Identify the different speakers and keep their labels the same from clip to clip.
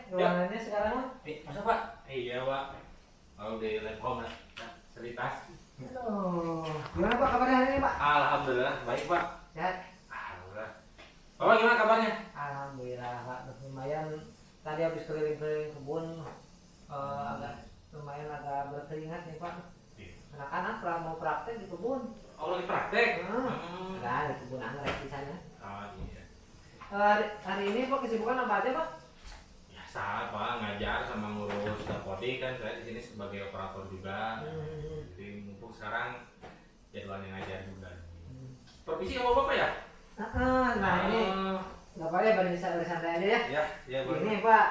Speaker 1: ruangannya sekarang mah?
Speaker 2: Masa Pak? Iya Pak. Kalau di lab home lah. Seritas.
Speaker 1: Aduh, gimana Pak kabarnya hari ini Pak?
Speaker 2: Alhamdulillah baik Pak.
Speaker 1: Sehat?
Speaker 2: Alhamdulillah. Bapak gimana kabarnya?
Speaker 1: Alhamdulillah Pak, lumayan tadi habis keliling-keliling kebun agak lumayan agak berkeringat nih Pak. Anak-anak mau praktek di kebun.
Speaker 2: Oh lagi praktek?
Speaker 1: Nah, di kebun anggrek di sana.
Speaker 2: Oh iya.
Speaker 1: Hari ini Pak kesibukan apa aja Pak?
Speaker 2: Biasa Pak, ngajar sama ngurus dapodi kan saya di sini sebagai operator juga. Jadi mumpung sekarang jadwalnya ngajar juga. Permisi sama Bapak ya?
Speaker 1: Nah ini nggak apa-apa ya, bisa bersantai aja ya.
Speaker 2: Ya boleh.
Speaker 1: Ini Pak,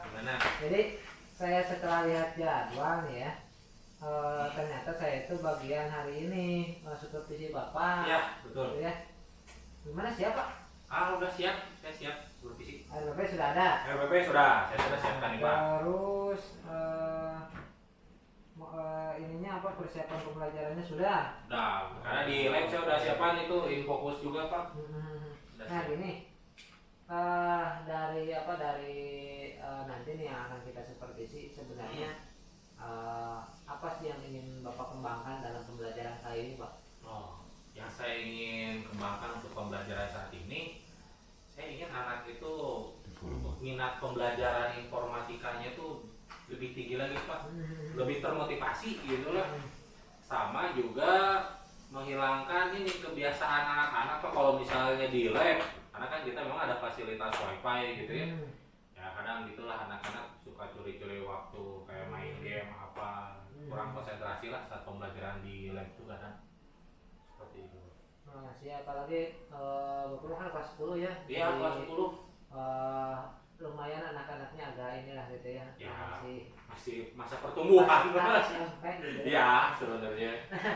Speaker 2: Gimana?
Speaker 1: jadi saya setelah lihat jadwal nih ya, ternyata saya itu bagian hari ini supervisi Bapak.
Speaker 2: Ya betul.
Speaker 1: Ya. Gimana siap Pak?
Speaker 2: Udah siap, saya siap supervisi.
Speaker 1: RPP sudah ada.
Speaker 2: RPP sudah, saya sudah siapkan nih Pak.
Speaker 1: Terus ininya apa, persiapan pembelajarannya sudah.
Speaker 2: Udah, karena di lab saya udah siapkan itu infokus juga Pak.
Speaker 1: Nah gini, dari nanti nih yang akan kita supervisi sebenarnya apa sih yang ingin Bapak kembangkan dalam pembelajaran kali ini Pak?
Speaker 2: Yang saya ingin kembangkan untuk pembelajaran saat ini, saya ingin anak itu minat pembelajaran informatikanya itu lebih tinggi lagi Pak, lebih termotivasi gitu lah. Sama juga menghilangkan ini kebiasaan anak-anak Pak, kalau misalnya di lab, karena kan kita memang ada fasilitas wifi gitu ya. Ya kadang gitulah anak-anak suka curi-curi waktu kayak main game apa, kurang konsentrasi lah saat pembelajaran di lab itu kadang seperti itu.
Speaker 1: Nah, siap, apalagi Bapak kan kelas 10 ya.
Speaker 2: Iya, kelas 10.
Speaker 1: Lumayan anak-anaknya agak inilah gitu ya.
Speaker 2: Masih masa pertumbuhan.
Speaker 1: SMP gitu.
Speaker 2: Iya, sebenarnya.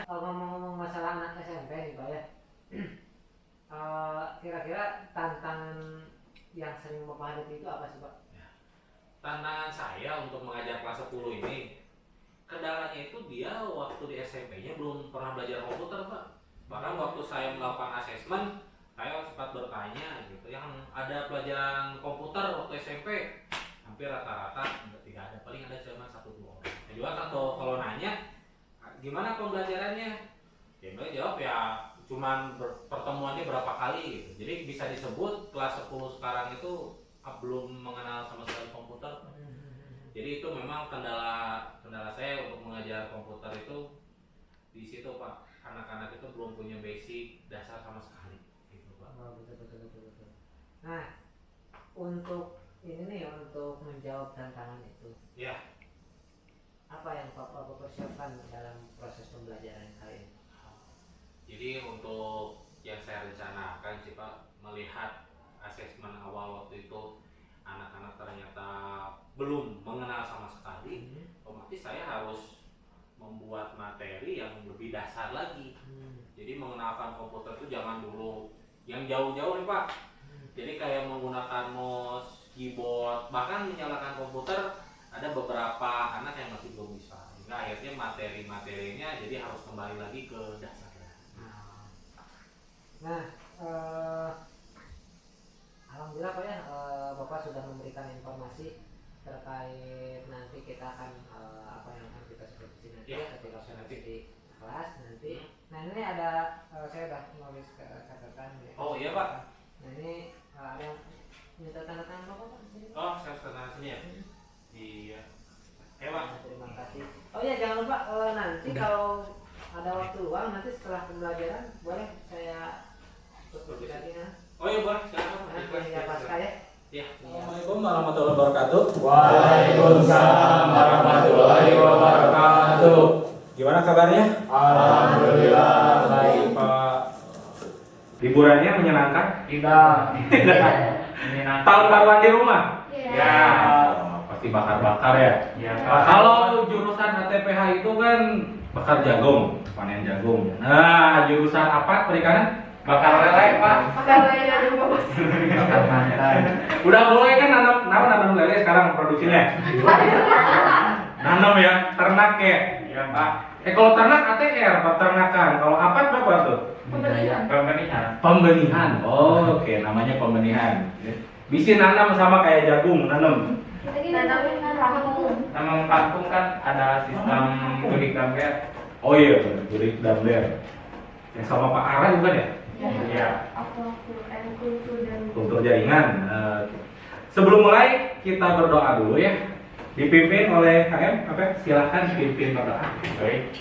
Speaker 1: Ngomong-ngomong masalah anak SMP nih Pak ya. Kira-kira tantangan yang sering Bapak hadapi itu apa sih Pak?
Speaker 2: Tantangan saya untuk mengajar kelas 10 ini, kendalanya itu dia waktu di SMP-nya belum pernah belajar komputer Pak. Bahkan waktu saya melakukan asesmen, saya sempat bertanya gitu, yang ada pelajaran komputer waktu SMP hampir rata-rata tidak ada, paling ada cuma 1-2 orang. Saya juga kan kalau nanya gimana pembelajarannya, dia jawab ya cuman pertemuannya berapa kali gitu. Jadi bisa disebut kelas 10 sekarang itu belum mengenal sama sekali komputer. Jadi itu memang kendala saya untuk mengajar komputer itu di situ Pak. Anak-anak itu belum punya basic dasar sama sekali gitu Pak.
Speaker 1: Betul. Nah, untuk ini nih, untuk menjawab tantangan itu,
Speaker 2: Ya.
Speaker 1: apa yang Bapak persiapkan dalam proses pembelajaran kali ini?
Speaker 2: Jadi untuk yang saya rencanakan sih Pak, melihat asesmen awal waktu itu anak-anak ternyata belum mengenal sama sekali, otomatis saya harus membuat materi yang lebih dasar lagi. Jadi mengenalkan komputer itu jangan dulu yang jauh-jauh nih Pak. Jadi kayak menggunakan mouse, keyboard, bahkan menyalakan komputer ada beberapa anak yang masih belum bisa. Sehingga akhirnya materi-materinya jadi harus kembali lagi ke dasarnya.
Speaker 1: Nah, alhamdulillah Pak ya, Bapak sudah memberikan informasi terkait nanti kita akan apa yang akan kita supervisi nanti ya, ketika nanti di kelas nanti. Nah ini ada saya udah nulis catatan ya.
Speaker 2: Oh iya Pak.
Speaker 1: Nah ini ada yang minta tanda tangan Bapak Pak?
Speaker 2: Oh saya tanda sini ya. Iya. Pak.
Speaker 1: Terima kasih. Oh ya jangan lupa nanti kalau ada waktu luang nanti setelah pembelajaran boleh saya supervisi lagi ya.
Speaker 2: Oh iya boleh. Silakan.
Speaker 1: Ya pasca ya.
Speaker 2: Ya.
Speaker 3: Assalamualaikum warahmatullahi wabarakatuh.
Speaker 4: Waalaikumsalam warahmatullahi wabarakatuh.
Speaker 3: Gimana kabarnya?
Speaker 4: Alhamdulillah baik.
Speaker 3: Pak. Liburannya menyenangkan?
Speaker 4: Tidak.
Speaker 3: Tahun baruan di rumah?
Speaker 4: Ya.
Speaker 3: Pasti bakar-bakar ya?
Speaker 4: Ya.
Speaker 3: Kalau jurusan HTPH itu kan bakar jagung, panen jagung. Nah, jurusan apa perikanan? Bakar lele, Pak.
Speaker 4: Bakar mantan.
Speaker 3: Udah mulai kan nanam lele sekarang produksinya? Nanam ya, ternak ya?
Speaker 4: Ya Pak.
Speaker 3: Kalau ternak ATR, peternakan. Kalau apa tuh?
Speaker 4: Pembenihan.
Speaker 3: Pembenihan. Oh, oke, namanya pembenihan. Bisa nanam sama kayak jagung, nanam.
Speaker 5: Tanam kangkung kan ada sistem gudik gambar.
Speaker 3: Oh iya, gudik damber. Yang sama Pak Ara bukan ya?
Speaker 5: Iya.
Speaker 3: Kultur jaringan. Sebelum mulai kita berdoa dulu ya. Dipimpin oleh KM, apa? Silahkan pimpin berdoa.
Speaker 5: Baik.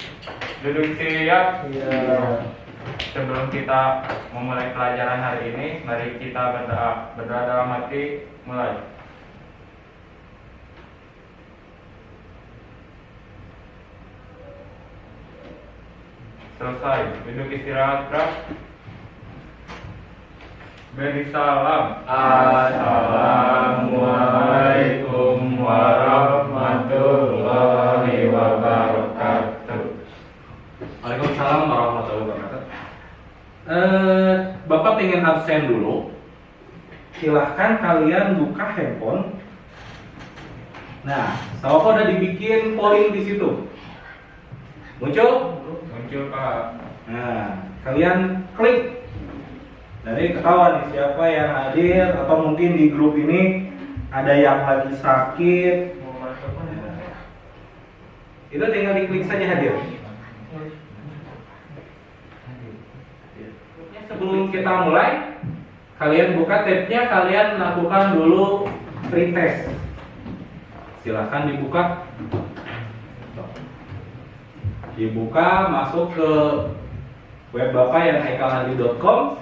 Speaker 5: Duduk siap. Sebelum kita memulai pelajaran hari ini, mari kita berdoa. Berdoa dalam hati, mulai. Selesai. Duduk istirahat, Bro. Beri salam. Assalamualaikum warahmatullahi wabarakatuh.
Speaker 3: Waalaikumsalam warahmatullahi wabarakatuh. Bapak pengen absen dulu. Silahkan kalian buka handphone. Nah, sama Bapak udah dibikin polling di situ. Muncul?
Speaker 5: Muncul, Pak.
Speaker 3: Nah, kalian klik. Jadi ketahuan nih siapa yang hadir atau mungkin di grup ini ada yang lagi sakit. Itu tinggal diklik saja hadir. Sebelum kita mulai, kalian buka tabnya, kalian lakukan dulu pretest. Silahkan dibuka. Dibuka, masuk ke web Bapak yang haikalhadi.com.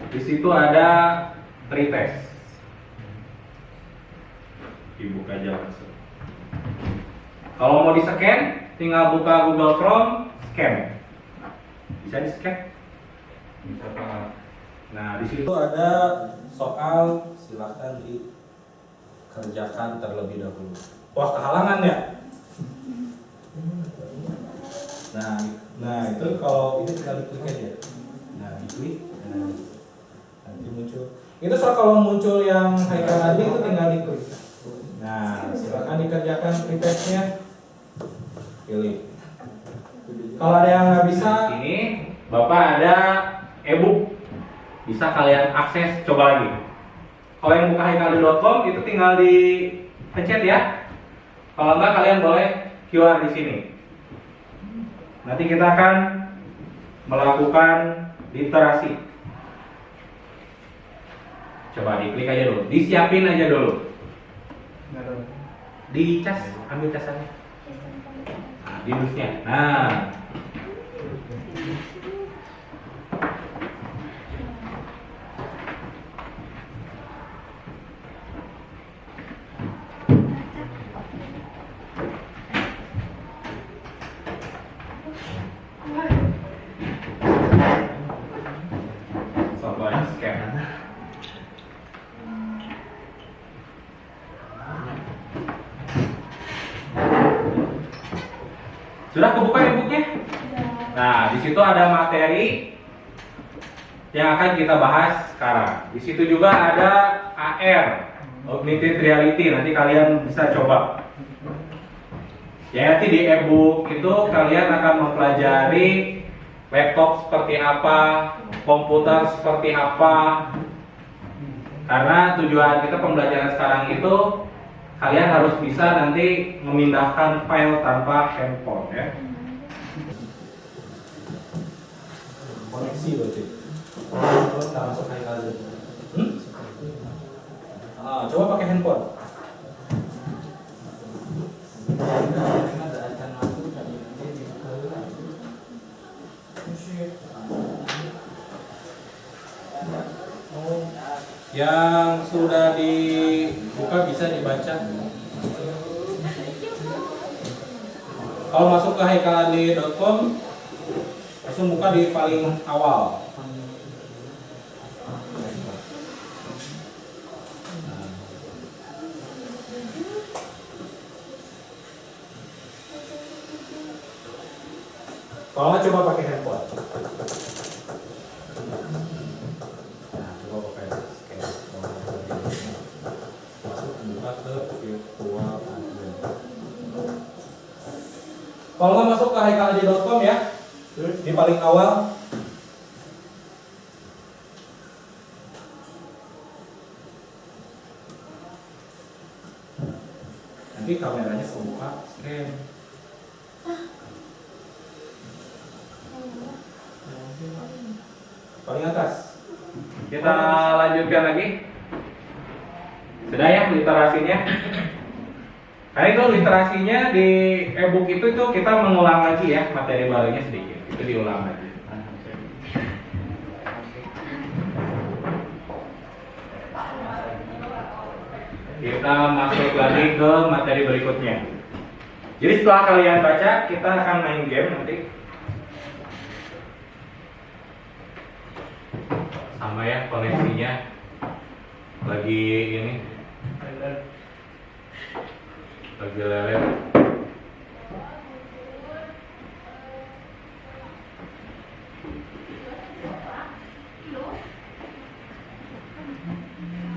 Speaker 3: Di situ ada pretest. Dibuka aja langsung. Kalau mau di-scan, tinggal buka Google Chrome, scan. Bisa di-scan?
Speaker 5: Bisa, Pak.
Speaker 3: Nah, di situ ada soal, silahkan dikerjakan terlebih dahulu. Wah, kehalangan ya? Nah itu kalau ini tinggal diklik aja. Nah, diklik. Nah, nanti muncul. Itu soal kalau muncul yang Haikal tadi itu tinggal diklik. Nah, silahkan dikerjakan pretestnya. Pilih. Kalau ada yang nggak bisa, ini Bapak ada e-book. Bisa kalian akses, coba lagi. Kalau yang buka haikalhadi.com itu tinggal dipencet ya. Kalau enggak kalian boleh QR di sini. Nanti kita akan melakukan literasi. Coba diklik aja dulu, disiapin aja dulu. Di cas, ambil casannya. Nah, di dusnya. Nah. Coba scan. Sudah kebuka e-booknya? Nah, di situ ada materi yang akan kita bahas sekarang. Di situ juga ada AR, Augmented Reality. Nanti kalian bisa coba. Ya, nanti di e-book itu kalian akan mempelajari laptop seperti apa, komputer seperti apa. Karena tujuan kita pembelajaran sekarang itu kalian harus bisa nanti memindahkan file tanpa handphone ya. Koneksi berarti. Kita masuk Haikalhadi. Coba pakai handphone. Yang sudah dibuka bisa dibaca. Kalau masuk ke haikalhadi.com langsung buka di paling awal. Kalau nggak coba pakai handphone. Nah, coba pakai scan. Masuk buka ke virtual admin. Kalau nggak masuk ke haikalhadi.com ya, di paling awal. Nanti kameranya kebuka scan. Paling atas.
Speaker 5: Kita lanjutkan lagi. Sudah ya literasinya? Nah itu literasinya di e-book itu kita mengulang lagi ya materi barunya sedikit. Itu diulang lagi. Kita masuk lagi ke materi berikutnya. Jadi setelah kalian baca, kita akan main game nanti. Sama ya koneksinya lagi ini lagi lelet.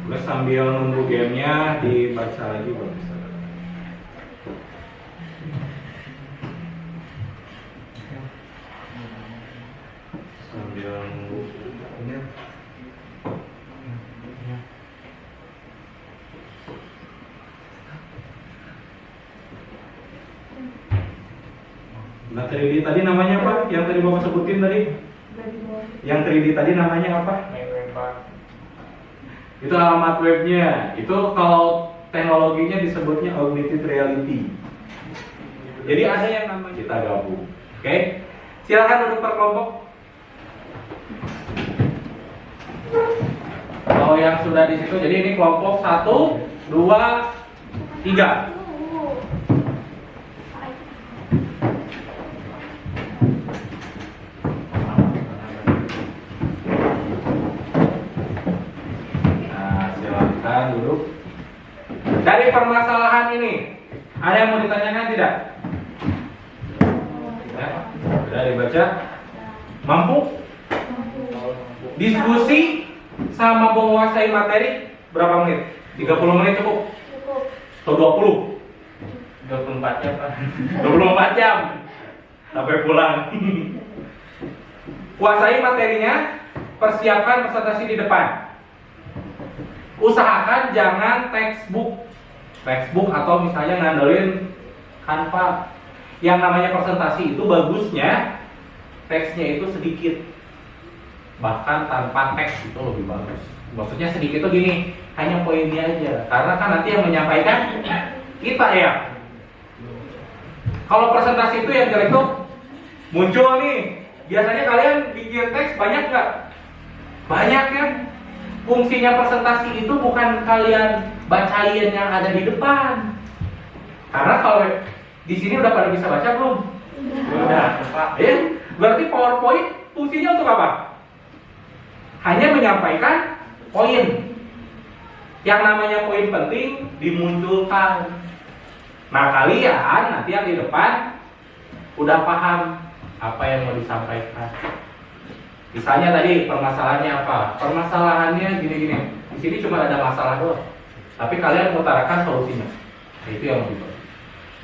Speaker 5: Terus sambil nunggu gamenya dibaca lagi bagus. Sambil nunggu ini. Nah 3D tadi namanya apa? Yang tadi Bapak sebutin tadi? Yang 3D tadi namanya apa? Itu alamat webnya. Itu kalau teknologinya disebutnya augmented reality. Jadi ada yang namanya kita gabung. Oke? Silakan duduk per kelompok. Kalau yang sudah di situ, jadi ini kelompok 1, 2, 3. Duduk. Dari permasalahan ini ada yang mau ditanyakan tidak? Ya, sudah dibaca? Mampu? Diskusi sama menguasai materi berapa menit? 30 menit cukup? Atau 20? 24 jam Pak. 24 jam sampai pulang. Kuasai materinya, persiapkan presentasi di depan. Usahakan jangan textbook atau misalnya ngandelin Canva. Yang namanya presentasi itu bagusnya teksnya itu sedikit, bahkan tanpa teks itu lebih bagus. Maksudnya sedikit itu gini, hanya poinnya aja, karena kan nanti yang menyampaikan kita ya. Kalau presentasi itu yang jelek tuh muncul nih, biasanya kalian bikin teks banyak nggak? Banyak kan? Fungsinya presentasi itu bukan kalian bacain yang ada di depan. Karena kalau di sini udah pada bisa baca belum? Udah, Pak. Berarti PowerPoint fungsinya untuk apa? Hanya menyampaikan poin. Yang namanya poin penting dimunculkan. Nah, kalian nanti yang di depan udah paham apa yang mau disampaikan. Misalnya tadi permasalahannya apa? Permasalahannya gini-gini. Di sini cuma ada masalah doang. Tapi kalian mengutarakan solusinya. Nah, itu yang lebih bagus.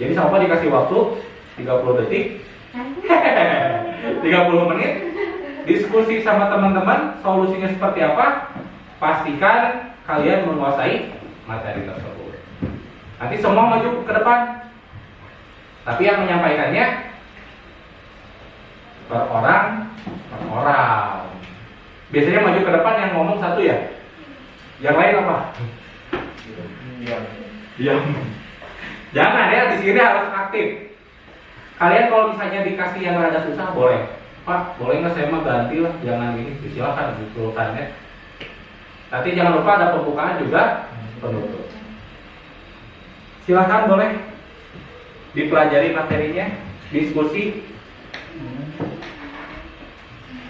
Speaker 5: Jadi sama dikasih waktu 30 detik. 30 menit. Diskusi sama teman-teman, solusinya seperti apa? Pastikan kalian menguasai materi tersebut. Nanti semua maju ke depan. Tapi yang menyampaikannya per orang. Biasanya maju ke depan yang ngomong satu ya. Yang lain apa? Diam. Jangan ya, di sini harus aktif. Kalian kalau misalnya dikasih yang rada susah boleh. Pak, boleh nggak saya mah ganti lah, jangan gini. Silakan dituliskannya. Nanti jangan lupa ada pembukaan juga, penutup. Silakan boleh dipelajari materinya, diskusi.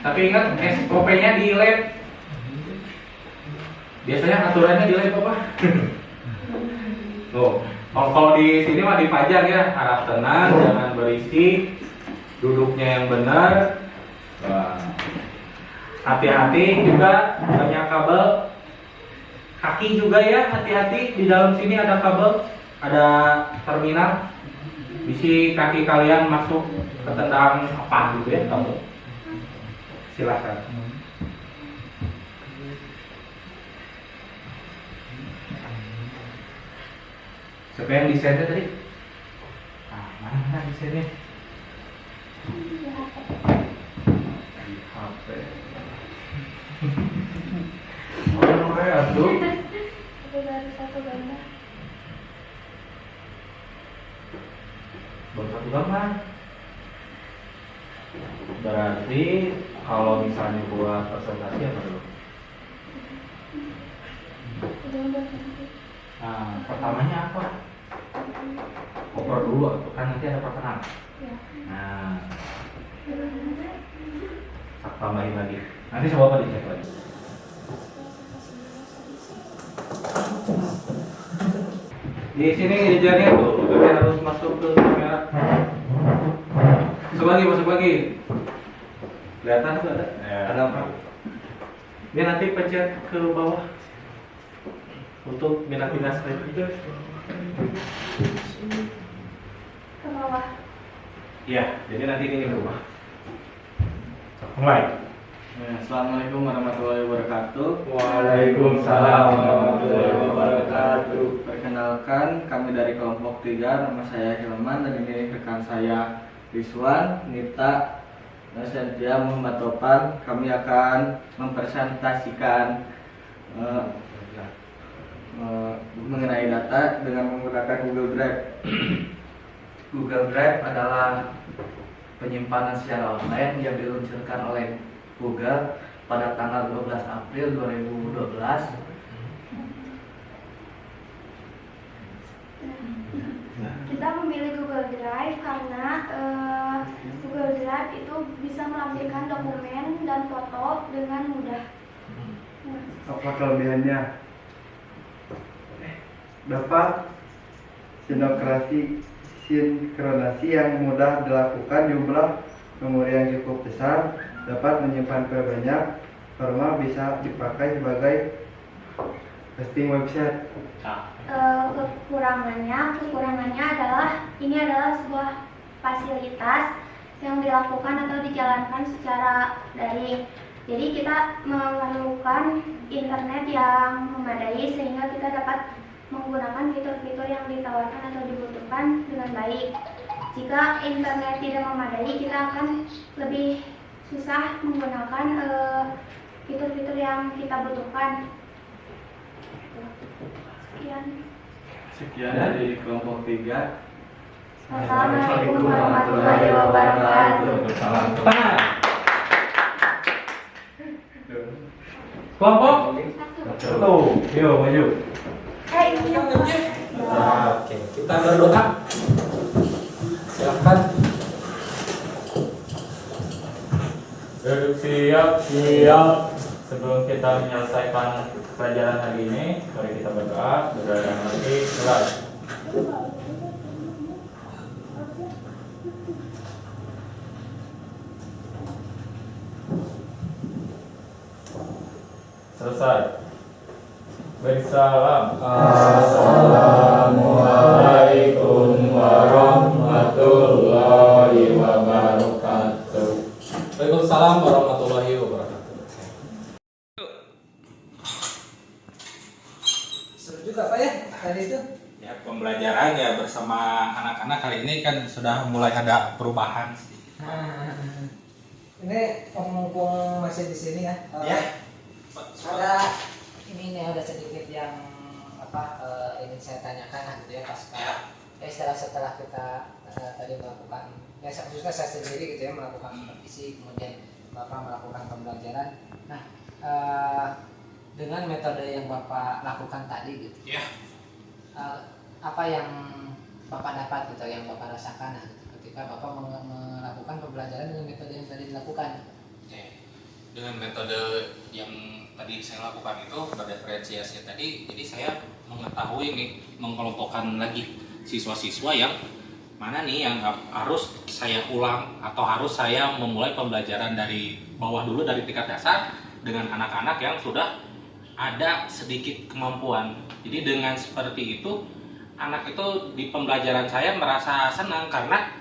Speaker 5: Tapi ingat SOP-nya di lab. Biasanya aturannya di lab apa? Tuh, kalau di sini mah dipajang ya, harap tenang, jangan berisi, duduknya yang benar. Hati-hati juga, banyak kabel. Kaki juga ya, hati-hati, di dalam sini ada kabel, ada terminal. Bisi kaki kalian masuk ke tendang apa gitu ya, kabel. Silakan. Siapa yang desainnya tadi? Nah, mana desainnya? Di HP. Oh, ya tuh.
Speaker 6: Satu gambar.
Speaker 5: Baru satu gambar. Berarti kalau misalnya buat presentasi apa dulu? Nah, pertamanya apa? Cover dulu, kan nanti ada perkenalan. Nah, tak tambahin lagi. Nanti coba apa dicek lagi. Di sini jajarnya tuh, tapi harus masuk ke kamera. Masuk lagi. Kelihatan tuh ada?
Speaker 3: Ya.
Speaker 5: Ada apa? Ini nanti pencet ke bawah untuk pindah-pindah slide juga.
Speaker 6: Ke bawah.
Speaker 5: Iya, jadi nanti ini berubah. Mulai.
Speaker 4: Assalamualaikum warahmatullahi wabarakatuh.
Speaker 5: Waalaikumsalam warahmatullahi wabarakatuh.
Speaker 4: Perkenalkan, kami dari kelompok 3, nama saya Hilman dan ini rekan saya Rizwan, Nita, Sentia, Muhammad Topan. Kami akan mempresentasikan mengenai data dengan menggunakan Google Drive. Google Drive adalah penyimpanan secara online yang diluncurkan oleh Google pada tanggal 12 April 2012.
Speaker 6: Kita memilih Google Drive karena Google Drive itu bisa melampirkan dokumen dan foto dengan mudah.
Speaker 7: Apa kelebihannya? Dapat sinkronasi yang mudah dilakukan, jumlah memori yang cukup besar, dapat menyimpan banyak format, bisa dipakai sebagai hosting website.
Speaker 6: Kekurangannya adalah ini adalah sebuah fasilitas yang dilakukan atau dijalankan secara daring. Jadi kita memerlukan internet yang memadai sehingga kita dapat menggunakan fitur-fitur yang ditawarkan atau dibutuhkan dengan baik. Jika internet tidak memadai, kita akan lebih susah menggunakan fitur-fitur yang kita butuhkan.
Speaker 4: Sekian dari kelompok 3.
Speaker 6: Assalamualaikum warahmatullahi wabarakatuh.
Speaker 5: Tangan. Kelompok? Satu. Yuk, maju.
Speaker 3: Oke, kita berdoa. Silakan.
Speaker 4: Duduk siap. Sebelum kita menyelesaikan pelajaran hari ini, mari kita berdoa. Berdoa lagi, mulai. Selesai. Bersalam. Assalamualaikum warahmatullahi wabarakatuh.
Speaker 3: Waalaikumsalam warahmatullahi wabarakatuh.
Speaker 1: Seru juga Pak ya tadi itu.
Speaker 3: Ya, pembelajaran ya bersama anak-anak kali ini kan sudah mulai ada perubahan.
Speaker 1: Nah, ini mumpung masih di sini ya.
Speaker 3: Ya.
Speaker 1: Ada ini nih ada sedikit yang ingin saya tanyakan gitu ya setelah kita tadi melakukan ya khususnya saya sendiri gitu ya melakukan supervisi, kemudian Bapak melakukan pembelajaran. Nah, dengan metode yang Bapak lakukan tadi gitu
Speaker 2: Ya.
Speaker 1: apa yang Bapak dapat gitu, yang Bapak rasakan ketika Bapak melakukan pembelajaran dengan metode yang tadi dilakukan?
Speaker 2: Dengan metode yang tadi saya lakukan itu berdiferensiasi tadi, jadi saya mengetahui nih, mengkelompokkan lagi siswa-siswa yang mana nih yang harus saya ulang atau harus saya memulai pembelajaran dari bawah dulu, dari tingkat dasar dengan anak-anak yang sudah ada sedikit kemampuan. Jadi dengan seperti itu anak itu di pembelajaran saya merasa senang karena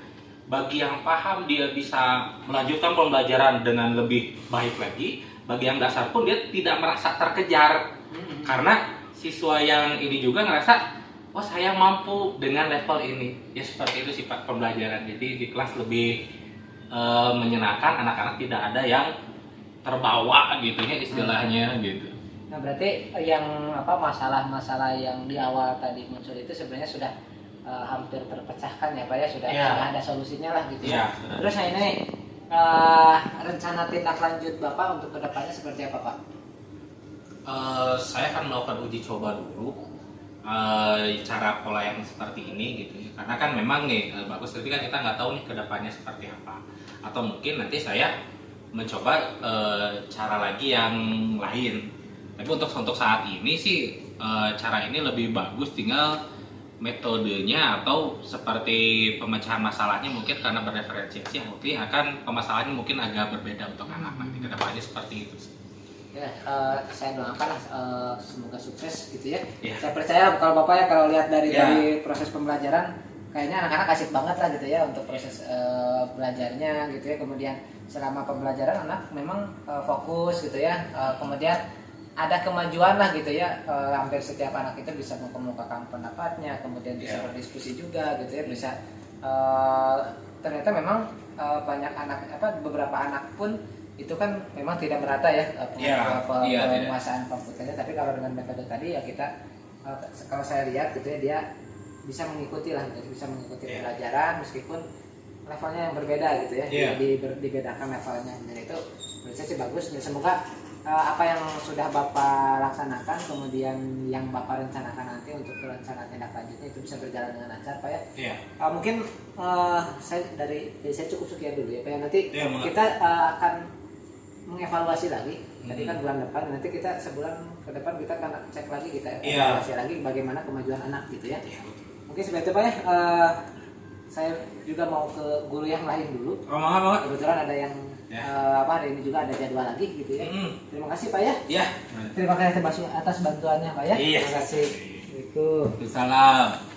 Speaker 2: bagi yang paham dia bisa melanjutkan pembelajaran dengan lebih baik lagi. Bagi yang dasar pun dia tidak merasa terkejar karena siswa yang ini juga ngerasa
Speaker 5: oh saya mampu dengan level ini. Ya seperti itu sifat pembelajaran. Jadi di kelas lebih menyenangkan, anak-anak tidak ada yang terbawa gitu ya istilahnya gitu.
Speaker 1: Nah berarti yang masalah-masalah yang di awal tadi muncul itu sebenarnya sudah hampir terpecahkan ya Pak ya, sudah ada solusinya lah gitu ya. Terus nah ini rencana tindak lanjut Bapak untuk kedepannya seperti apa Pak?
Speaker 2: Saya akan melakukan uji coba dulu cara pola yang seperti ini gitu ya. Karena kan memang nih bagus, tapi kan kita nggak tahu nih kedepannya seperti apa. Atau mungkin nanti saya mencoba cara lagi yang lain. Tapi untuk saat ini sih cara ini lebih bagus, tinggal metodenya atau seperti pemecahan masalahnya mungkin karena berreferensiasi nanti akan permasalahannya mungkin agak berbeda untuk anak nanti kedepannya seperti itu sih.
Speaker 1: Ya, saya doakan lah semoga sukses gitu ya. Saya percaya kalau Bapak ya kalau lihat dari proses pembelajaran kayaknya anak-anak asik banget lah gitu ya untuk proses belajarnya gitu ya. Kemudian selama pembelajaran anak memang fokus gitu ya. Kemudian ada kemajuan lah gitu ya. Hampir setiap anak itu bisa mengemukakan pendapatnya, kemudian bisa berdiskusi juga gitu ya. Bisa ternyata memang banyak anak beberapa anak pun itu kan memang tidak merata ya penguasaan komputernya, tapi kalau dengan metode tadi ya kita kalau saya lihat gitu ya dia bisa mengikuti lah gitu, bisa mengikuti pelajaran meskipun levelnya yang berbeda gitu ya, dibedakan levelnya, dan itu menurut saya sih bagus. Dan semoga apa yang sudah Bapak laksanakan kemudian yang Bapak rencanakan nanti untuk rencana tindak lanjutnya itu bisa berjalan dengan lancar Pak ya. Mungkin saya cukup sekian dulu ya Pak ya, nanti kita akan mengevaluasi lagi. Tadi kan bulan depan, nanti kita sebulan ke depan kita akan cek lagi, kita evaluasi lagi bagaimana kemajuan anak gitu ya. Mungkin seperti itu Pak ya. Saya juga mau ke guru yang lain dulu. Kebetulan ada yang hari ini juga ada jadwal lagi gitu ya. Terima kasih Pak ya. Terima kasih atas bantuannya Pak ya. Terima kasih. Assalamualaikum.
Speaker 2: Salam.